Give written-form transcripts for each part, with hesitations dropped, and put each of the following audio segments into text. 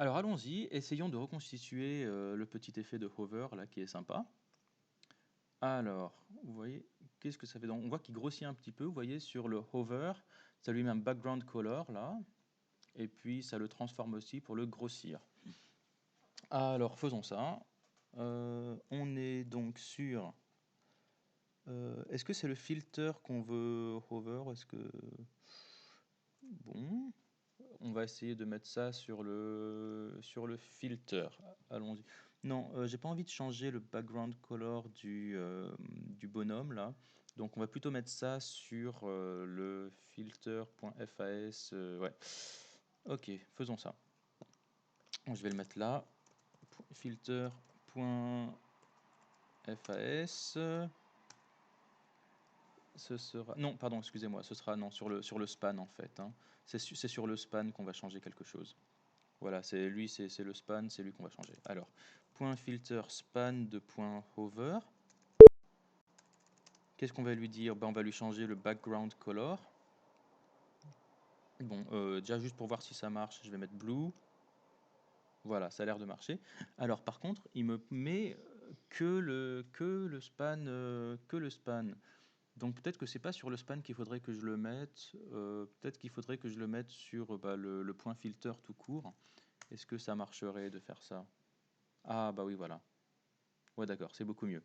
Alors allons-y, essayons de reconstituer le petit effet de hover là qui est sympa. Alors, vous voyez, qu'est-ce que ça fait? On voit qu'il grossit un petit peu, vous voyez, sur le hover, ça lui met un background color là, et puis ça le transforme aussi pour le grossir. Alors faisons ça. On est donc sur... est-ce que c'est le filter qu'on veut hover? Est-ce que... Bon, on va essayer de mettre ça sur le filter. Allons-y. Non, j'ai pas envie de changer le background color du bonhomme là. Donc on va plutôt mettre ça sur le filter.fas. Ouais. Ok, faisons ça. Donc, je vais le mettre là. Filter.fas. Ce sera... Non, pardon, excusez-moi. Ce sera non, sur le span en fait, hein. C'est sur le span qu'on va changer quelque chose. Voilà, c'est lui, c'est le span, c'est lui qu'on va changer. Alors, point filter span de point hover. Qu'est-ce qu'on va lui dire? Ben, on va lui changer le background color. Bon, déjà juste pour voir si ça marche, je vais mettre blue. Voilà, ça a l'air de marcher. Alors par contre, il me met que le span, que le span. Donc peut-être que c'est pas sur le span qu'il faudrait que je le mette. Peut-être qu'il faudrait que je le mette sur le point filter tout court. Est-ce que ça marcherait de faire ça? Ah bah oui, voilà. Ouais, d'accord, c'est beaucoup mieux.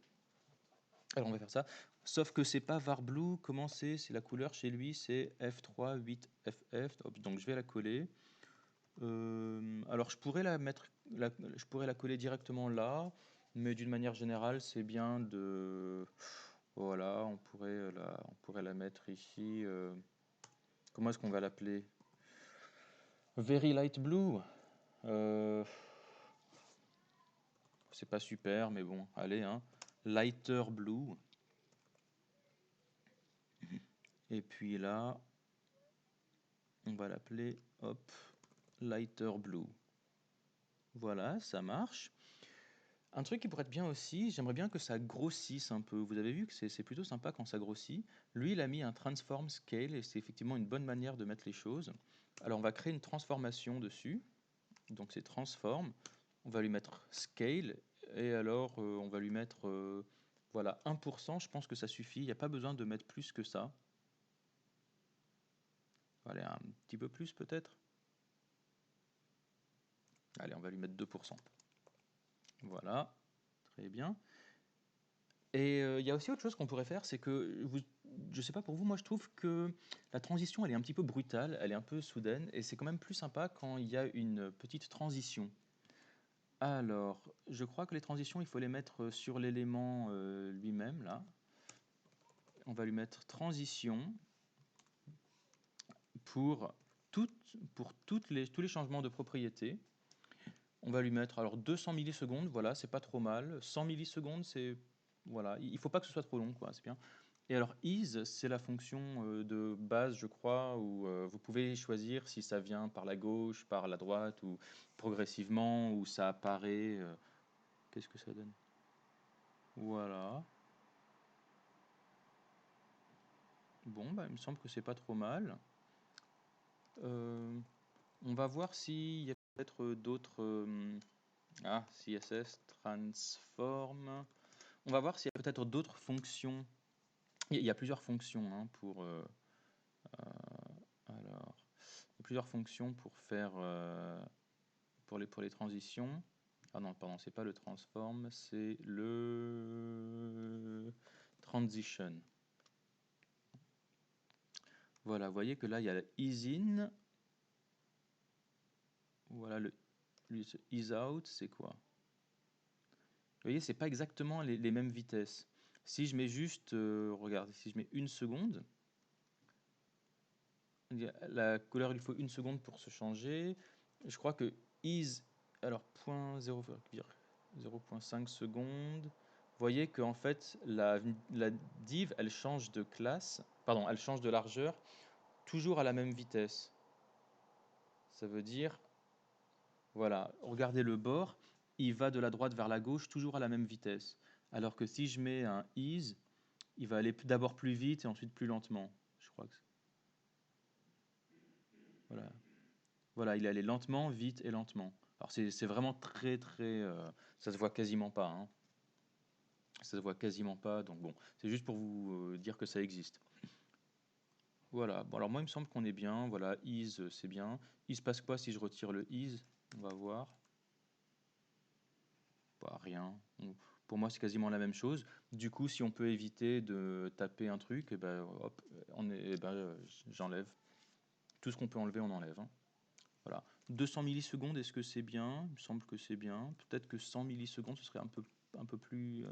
Alors on va faire ça. Sauf que c'est pas var blue. Comment c'est? C'est la couleur chez lui, c'est F3 8FF. Hop, donc je vais la coller. Alors je pourrais la mettre, je pourrais la coller directement là, mais d'une manière générale, c'est bien de, voilà, on pourrait la mettre ici. Comment est-ce qu'on va l'appeler? Very light blue. Euh, c'est pas super, mais bon, allez, hein. Lighter blue. Et puis là, on va l'appeler, hop, lighter blue. Voilà, ça marche. Un truc qui pourrait être bien aussi, j'aimerais bien que ça grossisse un peu. Vous avez vu que c'est plutôt sympa quand ça grossit. Lui, il a mis un transform scale et c'est effectivement une bonne manière de mettre les choses. Alors, on va créer une transformation dessus. Donc, c'est transform. On va lui mettre scale et alors on va lui mettre voilà 1%. Je pense que ça suffit. Il n'y a pas besoin de mettre plus que ça. Allez, un petit peu plus peut-être. Allez, on va lui mettre 2%. Voilà, très bien. Et il y a aussi autre chose qu'on pourrait faire, c'est que, je sais pas pour vous, moi je trouve que la transition elle est un petit peu brutale, elle est un peu soudaine, et c'est quand même plus sympa quand il y a une petite transition. Alors, je crois que les transitions, il faut les mettre sur l'élément lui-même, là. On va lui mettre transition pour, tous les changements de propriété. On va lui mettre alors 200 millisecondes, voilà, c'est pas trop mal. 100 millisecondes, c'est... Voilà, il faut pas que ce soit trop long, quoi, c'est bien. Et alors is, c'est la fonction de base, je crois, où vous pouvez choisir si ça vient par la gauche, par la droite, ou progressivement, ou ça apparaît. Qu'est-ce que ça donne? Voilà. Bon, bah, il me semble que c'est pas trop mal. Euh, on va voir s'il y a peut-être d'autres... CSS, transform. On va voir s'il y a peut-être d'autres fonctions. Il y a plusieurs fonctions hein, alors, il y a plusieurs fonctions pour faire pour les transitions. Ah non, pardon, c'est pas le transform, c'est le transition. Voilà, vous voyez que là il y a le ease in. Voilà le ease out, c'est quoi? Vous voyez, c'est pas exactement les mêmes vitesses. Si je mets juste, regardez, si je mets une seconde, la couleur, il faut une seconde pour se changer. Je crois que is, alors 0,5 secondes. Vous voyez qu'en fait, la div, elle change de classe, pardon, elle change de largeur, toujours à la même vitesse. Ça veut dire, voilà, regardez le bord, il va de la droite vers la gauche, toujours à la même vitesse. Alors que si je mets un is, il va aller d'abord plus vite et ensuite plus lentement. Je crois que voilà. Voilà, il est allé lentement, vite et lentement. Alors c'est vraiment très très... ça se voit quasiment pas, hein. Ça se voit quasiment pas, donc bon, c'est juste pour vous dire que ça existe. Voilà, bon alors moi il me semble qu'on est bien, voilà, is c'est bien. Il se passe quoi si je retire le is? On va voir. Pas rien. Pour moi c'est quasiment la même chose. Du coup si on peut éviter de taper un truc, et ben hop, j'enlève. Tout ce qu'on peut enlever on enlève, hein. Voilà. 200 millisecondes, est-ce que c'est bien? Il me semble que c'est bien. Peut-être que 100 millisecondes ce serait un peu plus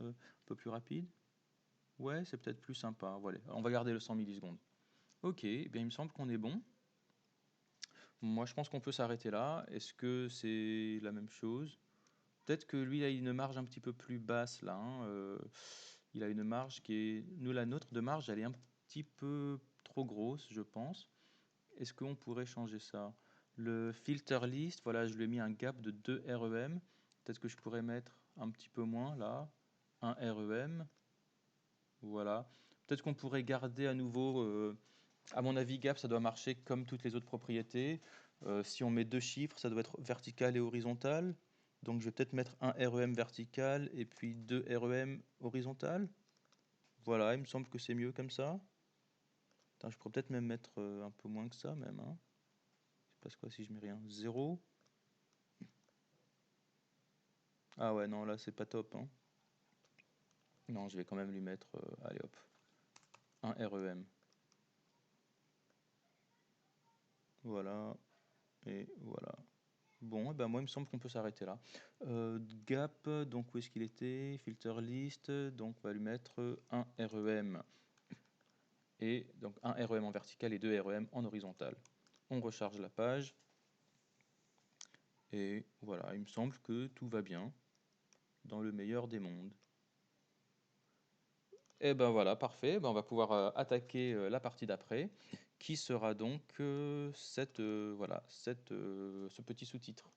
rapide. Ouais, c'est peut-être plus sympa. Voilà, on va garder le 100 millisecondes. Ok, eh bien il me semble qu'on est bon. Moi, je pense qu'on peut s'arrêter là. Est-ce que c'est la même chose? Peut-être que lui, il a une marge un petit peu plus basse là, hein. Il a une marge qui est... Nous, la nôtre de marge, elle est un petit peu trop grosse, je pense. Est-ce qu'on pourrait changer ça? Le filter list, voilà, je lui ai mis un gap de 2 REM. Peut-être que je pourrais mettre un petit peu moins là. 1 REM. Voilà. Peut-être qu'on pourrait garder à nouveau... à mon avis, gap, ça doit marcher comme toutes les autres propriétés. Si on met deux chiffres, ça doit être vertical et horizontal. Donc je vais peut-être mettre un REM vertical et puis deux REM horizontal. Voilà, il me semble que c'est mieux comme ça. Attends, je pourrais peut-être même mettre un peu moins que ça même, hein. Il se passe quoi si je mets rien? 0. Ah ouais, non, là c'est pas top, hein. Non, je vais quand même lui mettre, allez hop, un REM. Voilà, et voilà. Bon, eh ben moi, il me semble qu'on peut s'arrêter là. Gap, donc où est-ce qu'il était? Filter list, donc on va lui mettre un REM. Et donc un REM en vertical et deux REM en horizontal. On recharge la page. Et voilà, il me semble que tout va bien dans le meilleur des mondes. Et ben voilà, parfait. Ben on va pouvoir attaquer la partie d'après, qui sera donc ce petit sous-titre.